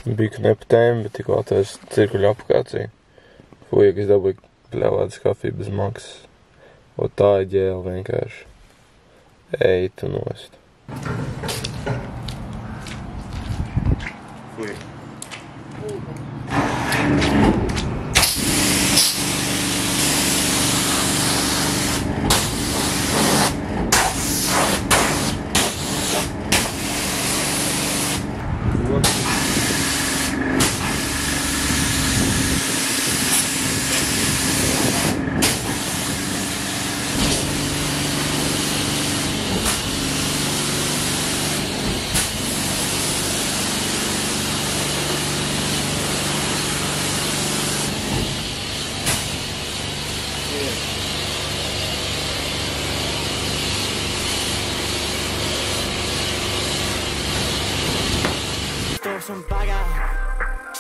Biju ne pa tēma, bet tikko tās cirkuļu aplikācija. Fuja, kas dabūja pļāvātas kafiju bez maksas. O tā ir ģēla vienkārši. Ej tu nost. Fuja.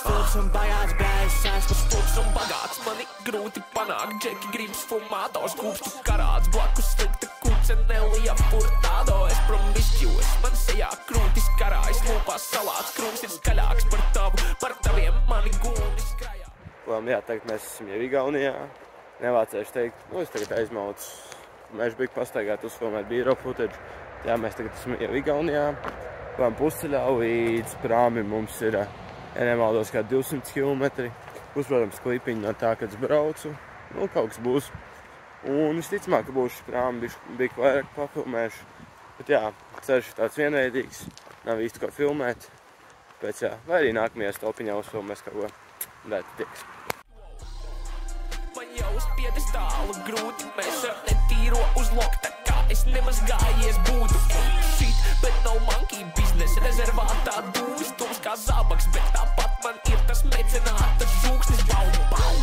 Stulbs un bagāts, bēsās, stulbs un bagāts, mani grūti panākt, džeki gribas fumātors, kūpstu karāts, blakus slikta kucenelija furtādo, es promisķos, man sejā krūtis karājas, lūpās salāts, krūms ir skaļāks par tavu, par taviem mani gūnis krājā. Jā, tagad mēs esam jau Igaunijā, nevācēšu teikt, es tagad aizmaucu, Mežbiku pastaigāt, uzfilmēt B-roll footage, jā, mēs tagad esam jau Igaunijā, pusceļā līdz prāmi mums ir, ja nemaldos, kā 200 km. Būs, protams, klipiņi no tā, kad es braucu. Kaut kas būs. Un visticamāk, ka būšu prāmi, bišķi vairāk papilmēšu. Bet jā, ceļš ir tāds vienveidīgs, nav īsti ko filmēt. Pēc jā, vai arī nākamajā stopiņā uzfilmēs kaut ko. Dēti tieks. Man jau uz piedestāla grūti, mēs ar netīro uzlokta, kā es nemaz gājies būtu. Bet nav monkey biznes, rezervātā dūvis, tums kā zābaks, bet tāpat man ir tas mecenātas žūksnis, bau.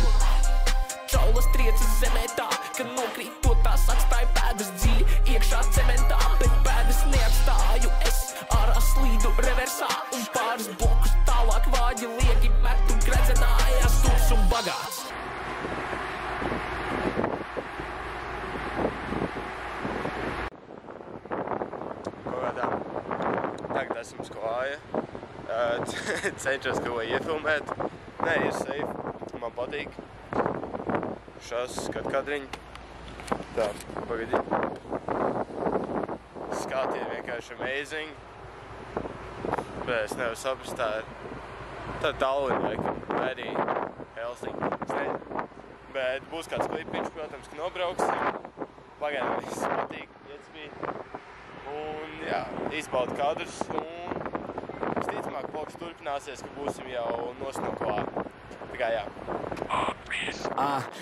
Čaulas triecas zemē tā, ka nokrīt to tās atstāja pēdas dziļi iekšā cementā, bet pēdas neatstāju es, ārā slīdu reversā un pāris blokus tālāk vāģi liegi metu gredzenājās stulbs un bagāts. Tagad esmu sklāja, cenšos kaut ko iefilmēt, nē, ir safe, man patīk, šās skat kadriņi, tā, pagadi, skati ir vienkārši amazing, bet es nevaru saprast, tā Tallinn laikam, arī Helsinki, bet būs kāds klipiņš, protams, ka nobrauksim, pagaidām viss patīk, iecbī. Un jā, izbaudu kadrus un visticamāk, kaut kas turpināsies, ka būsim jau nosnoklāti. Tā kā jā.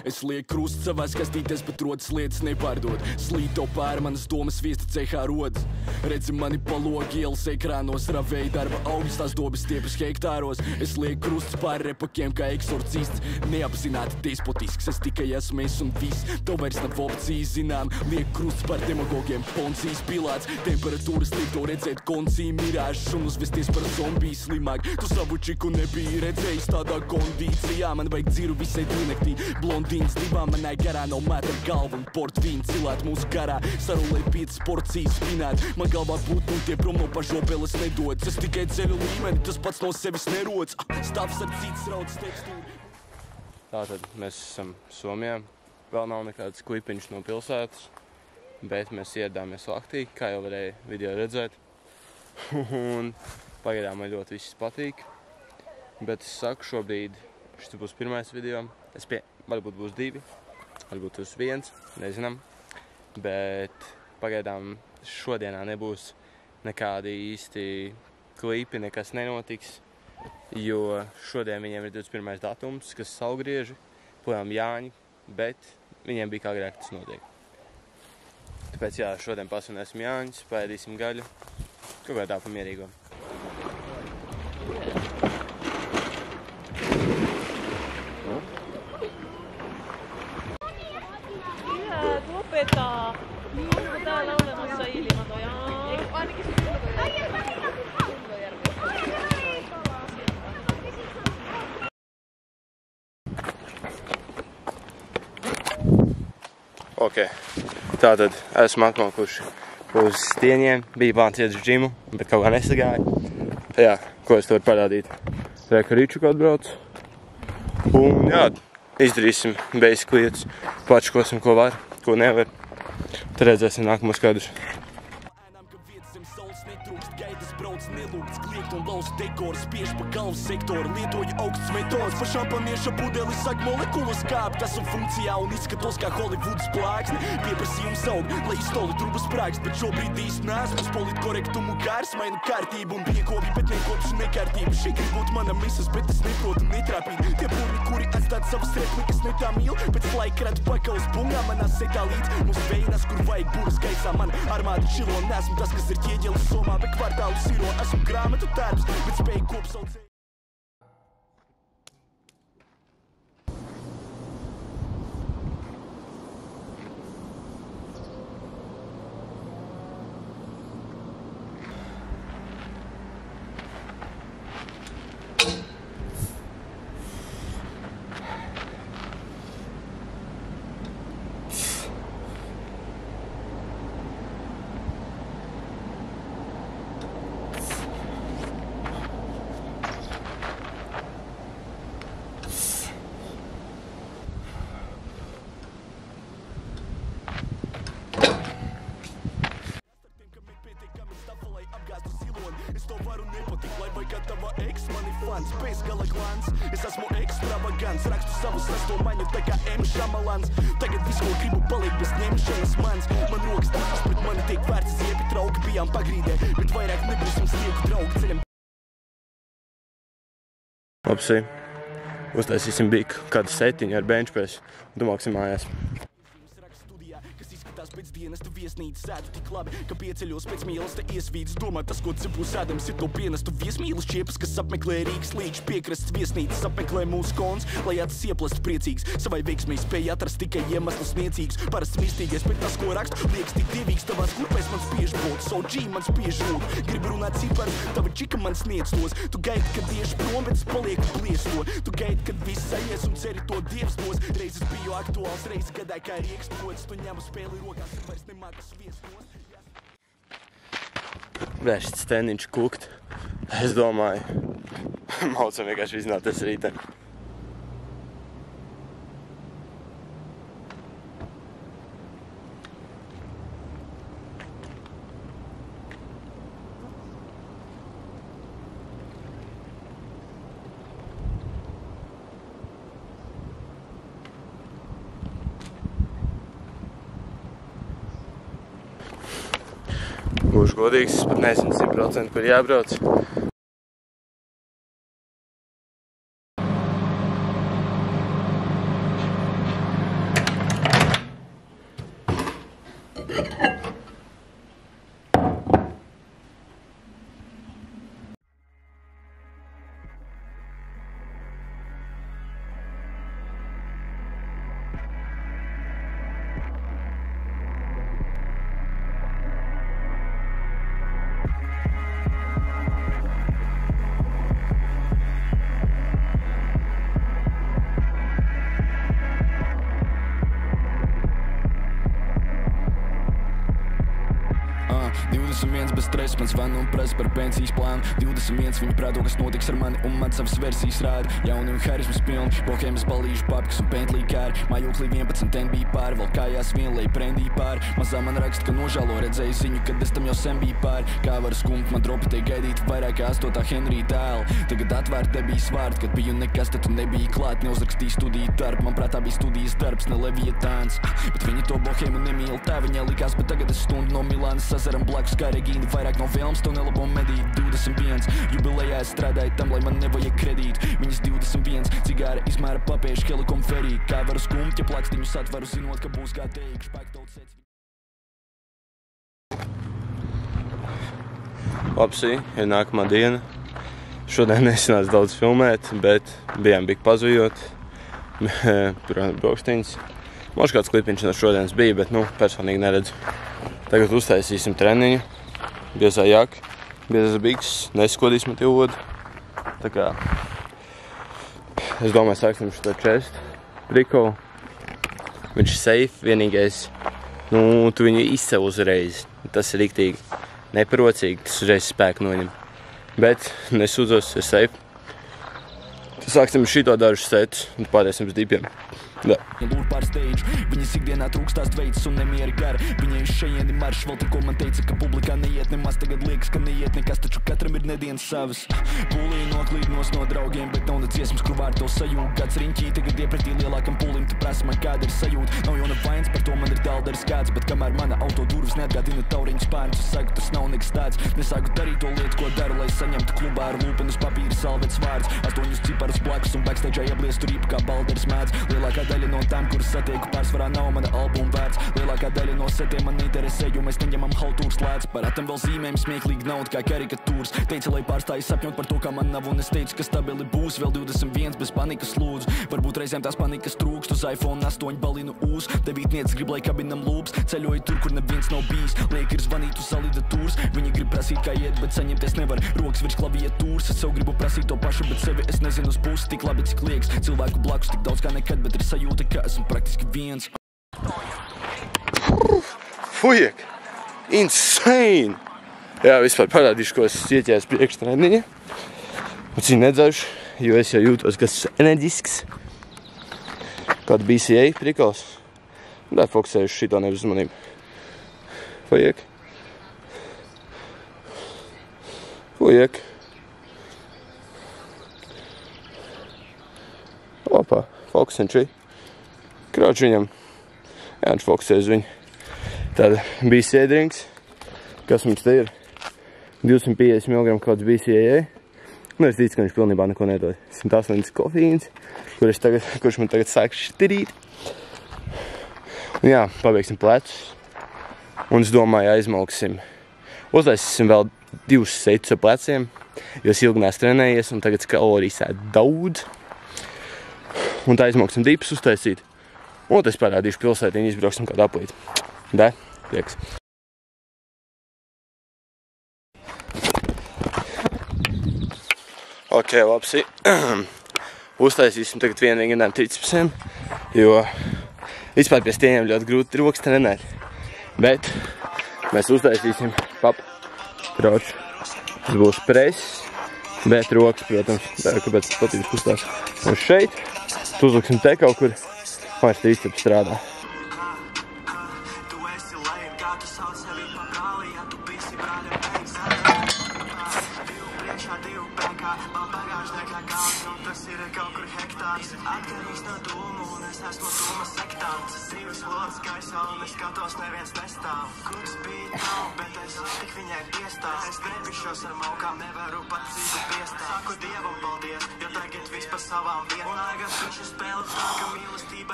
Es lieku krustu savās kastītēs, bet rodas lietas nepārdod. Slīto pāri manas domas viesta cehā rodas. Redzi mani pa logu ielas ekrānos, ravēja darba augļus, tās dobas stiepjas hektāros. Es lieku krustus pāri repakiem kā eksorcists, neapzināti despotisks, es tikai esmu es un viss. Tev vairs nav opcijas zinām, lieku krustus pāri demagogiem, Poncijas Pilāts. Temperatūras liekto redzēt konciju mirāžas un uzvesties par zombiju slimāk. Tu savu čiku nebija redzējis tādā kondīcijā, man vajag dziru visai dienaktī. Blondīnas divām manai garā nav mēta galva un portvīna cilāt mūsu garā. Sarulēt 5 porcijas spināt, man galvā būt un tie prom no pažobeles nedodas. Es tikai ceļu līmeni, tas pats no sevis nerodas. Stāvs ar cits raudas tekstūru. Tātad mēs esam Somijā, vēl nav nekāds klipiņš no pilsētas, bet mēs ieradāmies Lahtī, kā jau varēja video redzēt. Un pagaidām man ļoti viss patīk, bet es saku šobrīd, šis būs pirmais video. Varbūt būs 2, varbūt būs 1, nezinām. Bet pagaidām šodienā nebūs nekādi īsti klipi, nekas nenotiks. Jo šodien viņiem ir 21. datums, kas saulgrieži, projām Jāņi, bet viņiem bija kā agrāk tas notiek. Tāpēc jā, šodien pasvinēsim Jāņus, paēdīsim gaļu, kaut kā tā pa mierīgo. Täällä olemassa ilmatoja. Okei. Tātad esmu atnākuši uz stieņiem, bija plāns iet uz džimu, bet kaut kā nesagāja. Jā, ko es te varu parādīt? Reka Riču kaut brauc. Un jā, izdarīsim basic lietas, pačkosim, ko var, ko nevar. Tad redzēsim nākamos kadrus. Un lausa dekora spiež pa galvas sektoru, lietoju augstas metodas. Par šampanieša pudeli saka molekulas kāpt. Esmu funkcijā un izskatos kā Hollywoodas plāksne. Pieprasījums aug, lai iztoli trubas sprākst, bet šobrīd īsti nesmu uz politkorektumu kārs. Mainu kārtību un piekopju, bet nekopšu nekārtību. Šī grib būt mana misas, bet es neprotu netrāpīt. Tie burni, kuri atstāt savas replikas ne tā mīl, pēc laika radu pakaus bungā manā setā līdz. Mums veinas, kur vajag buras gaisā, man armāda čilo. Nesmu tas, kas ir ķieģelis somā, bet kvartālu siro. Esmu grāmatu tērps, bet spēju kopsaucēju. Es to varu nepatikt, lai vai kā tava eks mani fans. Bez gala glans, es esmu ekstravagants. Rakstu savu sesto maņu tā kā M. Šamalans. Tagad visu, ko gribu, paliek bez ņemšanas mans. Man rokas tīras, pret mani tiek vērts ziepi trauki. Bijām pagrīdē, bet vairāk nebūsim snieku draugi ceļam. Opsi. Uztaisīsim biku kādu setiņu ar benchpress un domāksim mājās. Pēc dienesta viesnīca sēdu tik labi, ka pieceļos pēc mīlestība iesvīdas. Domā, tas, ko cepūs ēdams, ir to pienestu viesmīlas čiepas, kas apmeklē Rīgas līča piekrastes viesnīcas, apmeklē mūsu kons, lai acis ieplast priecīgs. Savai veiksmei spēja atrast tikai iemeslus niecīgs. Parasti mistīgais, bet tas, ko rakstu, liekas tik dievīgs. Tavās kurpēs man spiež būt, savu G man spiež rūt. Gribu runāt ciparu, tava čika man sniedz tos. Tu gaidi, kad tieši prom, bet es palieku pliesto. Tu gaidi, kad viss aizies un ceri to dievs dos. Reizes biju aktuāls, reizes gadāju kā rieks pods. Tu ņemu spēli rokās, un vairs nemāku sviestos. Bļā, šis tendiņš kukt. Es domāju, maucam vienkārši iznāties rītā. Būšu godīgs, es pat nezinu 100%, kur jābrauc. Bez stresa, man zvana un prasa par pensijas plānu. 21, viņi prāto, kas notiks ar mani un man savas versijas rāda. Jauni un harismas pilni, bohēmas balīžu papkas un pentlī kāri. Mājoklī 11 NBA pāri, vēl kājās vienlai prendī pāri. Mazā man raksta, ka nožēlo redzēju ziņu, kad es tam jau sen biju pāri. Kā var skumt, man dropi tiek gaidīt vairāk kā 8. Henrija tēlu. Tagad atvērt debijas vārdu, kad biju nekas, tad tu nebija klāt. Neuzrakstīju studiju darbu, man prātā bija studijas darbs, ne Leviatāns. Bet viņi to bohēmu nemīl, tā viņai likās, bet tagad es stundu no Milānas sazaram blakus kā Regīna. Vairāk no filmas to nelabo medīt. 21, jubilejā es strādāju tam, lai man nevajag kredītu. Viņas 21, cigāra izmēra papiešu helikomferī. Kā varu skumt, ja plakstiņus atvaru, zinot, ka būs kā teikšu. Opsi, ir nākamā diena. Šodien nesanāca daudz filmēt, bet bijām bik pazujot. Tur brokstiņas. Možda kāds klipiņš no šodienas bija, bet, personīgi neredzu. Tagad uztaisīsim treniņu. Biezā jaka, biezās bikses, neskodīsim tie odu. Tā kā es domāju, sāksim šo chest triko. Viņš ir safe, vienīgais, tu viņu izcev uzreiz. Tas ir riktīgi neparocīgi, tas uzreiz spēku noņem. Bet nesūdzos, ir safe. Sāksim šito dažus setus un pārēsim uz dipiem. Lūr pār stage, viņas ikdienā trūkstās dveicis un nemieri gar. Viņai uz šejieni marš, vēl tikko man teica, ka publikā neiet nemaz, tagad liekas, ka neiet nekas, taču katram ir nedienas savas. Pūlī noklīd nos no draugiem, bet nav ne dziesmas, kur vār tev sajūt. Gads riņķī, tagad iepratī lielākam pūlim, tu prasa man kāda ir sajūta. Nav jau nevainas, par to man ir daldaris kāds, bet kamēr mana auto durvis neatgādina tauriņu spārņus, es saku, tas nav nekas tāds. Nesāku darīt to lietu, ko daru, lai saņemtu klubā ar lūpeni uz papīra salvets vārds. 8 ciparus blakus un backstage'ā iebliestu rīpu kā balderis mēdz. Lielākā daļa no tām, kuras satieku, pārsvarā nav mana albuma vērts. Lielākā daļa no setiem man neinteresē, jo mēs neņemam haltūras lēts. Parātam vēl zīmēm smieklīgi naudu kā karikatūras. Teica, lai pārstāju sapņot par to, kā man nav, un es teicu, ka stabili būs. Vēl 21 bez panikas lūdzu. Varbūt reizēm tās panikas trūkst, uz iPhone 8 balinu uz. Devītniecis grib, lai kabinam lūps. Ceļoju tur, kur neviens nav bijis. Liek ir zvanīt uz salidatūras. Viņi grib prasīt, kā iet, bet saņemties nevar. Rokas virs klaviatūras. Es sev gribu prasīt to pašu, bet sevi es nezinu uz pusi tik labi, cik liekas. Cilvēku blakus tik daudz kā nekad, bet ir sajūta, ka esmu praktiski viens. Fujek! Insane! Jā, vispār parādīšu, ko es ieķēju priekš treniņa. Un cīni nedzaušu, jo es jau jūtos, ka esmu enerģisks. Kāda BCA prikals. Tā fokusējuši šito nevis uzmanību. Fujek! Fujek! Opā, focus and tree. Krauč viņam. Jā, viņš fokusē uz viņu. Tāda BCA drinks. Kas mums te ir? 250 mg kāds BCA. Es ticu, ka viņš pilnībā neko nedod. 180 kofīns, kurš man tagad sāk štirīt. Un jā, pabeigsim plecus. Un es domāju, aizmalksim. Uzlaisīsim vēl 2 setus ar pleciem, jo es ilgi neesmu trenējies un tagad kalorijas ēd daudz. Un tā aizmalksim dipus uztaisīt. Un es parādīšu pilsētiņu, izbrauksim kādu aplīti. Da? Prieks. Ok, lapsi. Uztaisīsim tagad vienīgiem tricepsiem, jo vispār pie stieniem ļoti grūti rokas trenēt. Bet mēs uztaisīsim krauču. Tas būs press, bet rokas, protams, kāpēc patīk kustās. Un šeit, tu uzliksim te kaut kur. Vairs triceps strādā.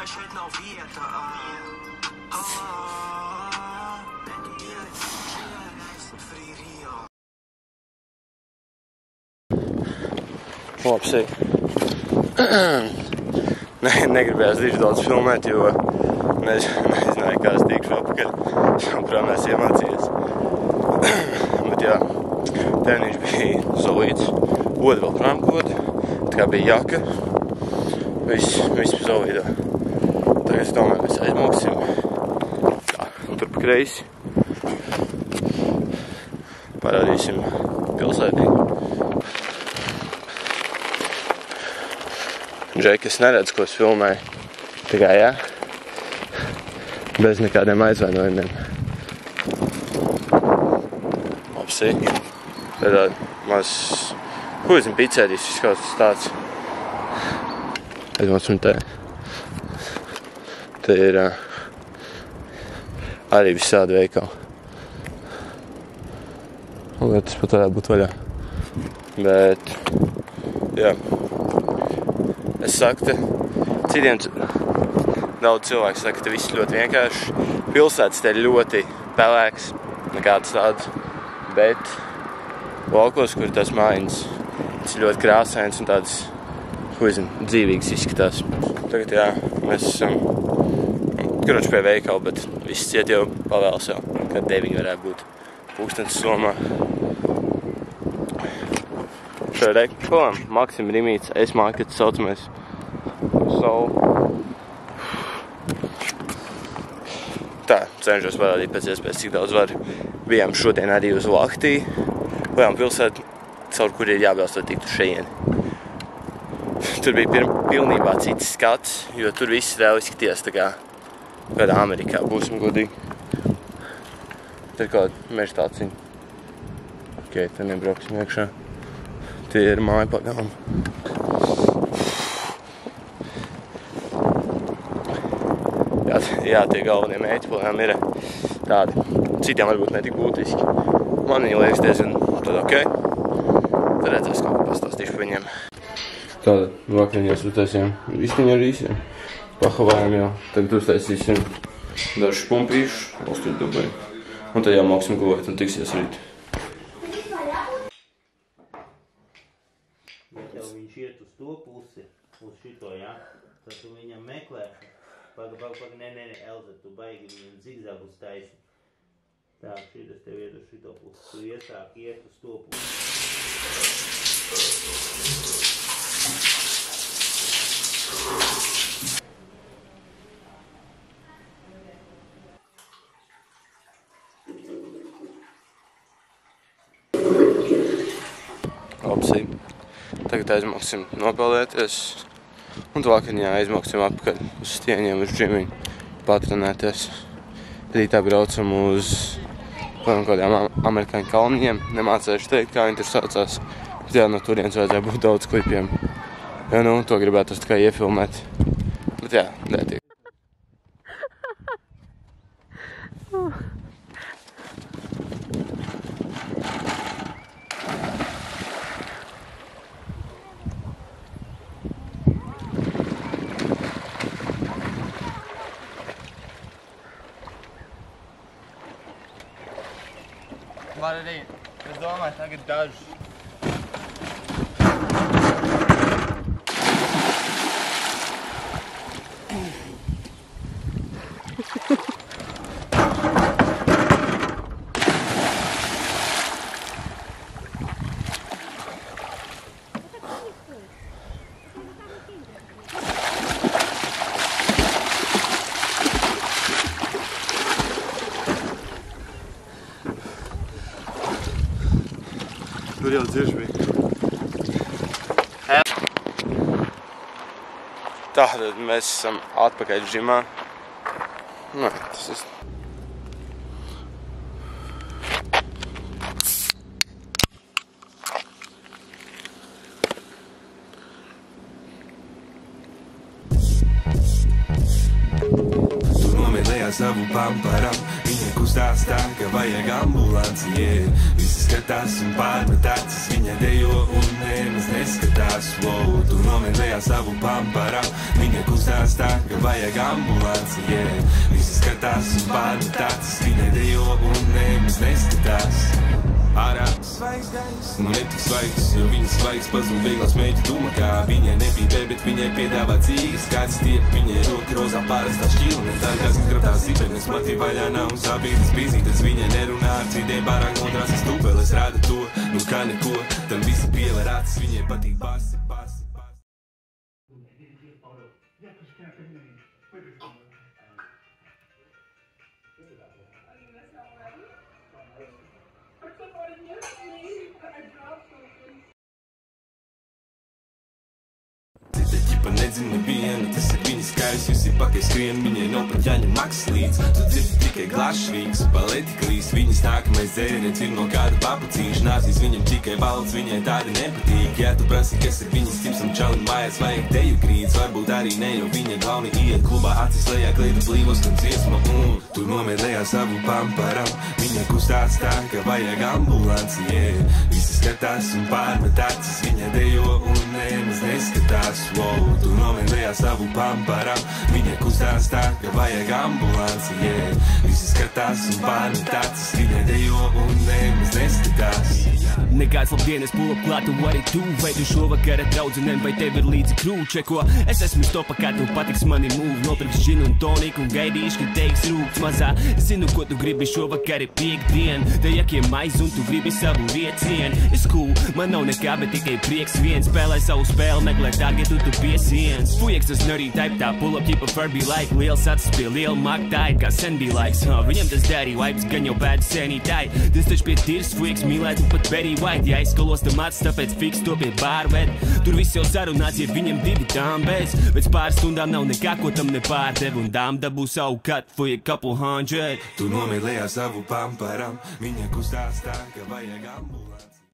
Šeit nav vieta. Lapsi. Negribējās diži daudz filmēt, jo nezināju, kā es tikšu apakaļ. Joprojām es iemācījies. Bet jā, treniņš bija solīts. Oda vēl prām koda. Tā kā bija jaka. Viss solīdā. Tagad es domāju, mēs aizmoksim. Tā, un tur pa kreisi. Parādīsim pilsētiņu. Džeki, es neredzu, ko es filmēju. Tā kā jā. Bez nekādiem aizvainojumiem. Lapsi. Tādā maz huizim picēdīs, izskauts tāds. Aizmoksim te. Te ir arī visādi veikali. Un tas pat varētu būt vaļā. Bet, jā. Es saku, citiem daudz cilvēku saka, ka viss ļoti vienkārši. Pilsētas te ir ļoti pelēks, nekāds tāds. Bet laukos, kur tās mājiņas, tas ir ļoti krāsains un tāds, dzīvīgs izskatās. Tagad jā, mēs esam Karoči pie veikala, bet viss ciet jau pavēls jau, kad 9 varētu būt pūkstens Somā. Šai reikolam Maksim Rimīts, S-Markets saucamais savu. Tā, cenšos parādīt pēc iespējas, cik daudz var. Bijām šodien arī uz Lahtī, Lielām pilsētu, caur kur ir jābrauc, lai tiktu šejieni. Tur bija pilnībā cits skats, jo tur viss reāli izskaties tā kā kādā Amerikā, būsim godīgi. Tur kaut meža tāciņa. Ok, tad nebrauksim iekšā. Tie ir māja pagām. Jā, tie galvenie mēķi plēnām ir tādi. Citiem varbūt ne tik būtiski. Man viņi liekas diezgan tad ok. Tad redzēs, kaut ko pastāstīšu par viņiem. Tātad vakariņās uztaisījām vistiņu ar rīsiem. Pahavājām jau. Tagad uztaisīsim dažus pumpīšus, valstīt dubai. Un tad jau māksim gulēt un tiksies rīt. Viņš iet uz to pusi, uz šito, ja? Tad tu viņam meklē. Paga, nē, Elza, tu baigi viņam zigzagus taisi. Tā, šitas tev iet uz šito pusi. Tu iesāk iet uz to pusi. Opsī. Tagad aizmāksim nopeldēties. Un tu vakariņā aizmāksim apakaļ uz stieņiem, uz džimiņu, patrenēties. Rītā braucam uz kādiem amerikāņu kalniņiem. Nemācējuši teikt, kā viņi tur saucās. Bet jā, no turienes vajadzēja būt daudz klipiem. Ja, nu, to gribētu tikai iefilmēt. Bet jā, dētīgi. Var arī, es domāju, tagad dažus. Tur jau dzirš bija. Tātad mēs esam atpakaļ džimā. Nu, tas ir... Tu nomēlējā savu pamparam. Viņa kustās tā, ka vajag ambulanci, yeah. Visi skatās un pārmet acis, viņa dejo un nemaz neskatās, wow. Tu nomēlējā savu pamparam. Viņa kustās tā, ka vajag ambulanci, yeah. Visi skatās un pārmet acis, viņa dejo un nemaz neskatās. Ārā svaigais, nu netik svaigs, jo viņas svaigs pazūd vieglās mēģi dumakā. Viņai nepīpē, bet viņai piedāvā cīgas, kāds tiep, viņai roka rozā pārastā šķilnes. Dārgās izgrabtās zipenes, matī vaļā nav un sāpītas pīzītes. Viņai nerunā ar citiem, pārāk modrās ir stūpeles, rāda to, nu kā neko. Tam visi piever acis, viņai patīk basi. Nezinu nevienu, tas ir viņas kājas, jūs ir pakaļ skrien, viņai nav pat jāņem maksas līdz. Tu dzirdi tikai glašvīgs, paleti klīst, viņas nākamais dzēriens ir no kāda papucīša. Nāzīs viņam tikai valds, viņai tādi nepatīk. Ja tu prasi, kas ir viņas tips un čalim mājās, vajag teju krīts, varbūt arī ne, jo viņa galni iet klubā, acis lejā kleida blīvos, kad dziesma, Tu nomēlējā savu pamparam, viņa kustās tā, ka vajag ambulanci, yeah. Visi skatās un pārmet acis, viņa dejo un nemaz neskatās, wow. Tu nomēlējā savu pamparam, viņa kustās tā, ka vajag ambulanci, yeah. Visi skatās un pārmet acis, viņa dejo un nemaz neskatās. nekāds labdienas pulap klāt, tu arī tu. Vai tu šovakar ar draudzenēm, vai tev ir līdzi krūčeko? Es esmu stopa, kā tev patiks mani mūv. Nopirks džinu un toniku un gaidīšu, ka teiks rūks mazā. Zinu, ko tu gribi, šovakar ir piekdien. Te jakiem maiz un tu gribi savu viecienu. Es cool, man nav nekā, bet tikai prieks viens. Spēlē savu spēli, meklē targetu, tu piesiens. Fujeks tas nerī type tā, pull up, keep a Furby like. Liels acis pie liela maktāja, kā sen bija laiks. Viņam tas daddy vibes, gan jau pēdas senītāji. Tas taču pie tirs, fujeks mīlētu pat Barry White. Ja aizskalos tam acis, tāpēc fiks to pie bārved. Tur viss jau sarunāts, ja viņam divi dāmbēs. Pēc pāris stundām nav nekā, ko tam nepārdev. Un dām dabū savu kat, fujek couple hundred. Tu nomīlējā savu pamparam, viņa kustās tā, ka vajag ambu.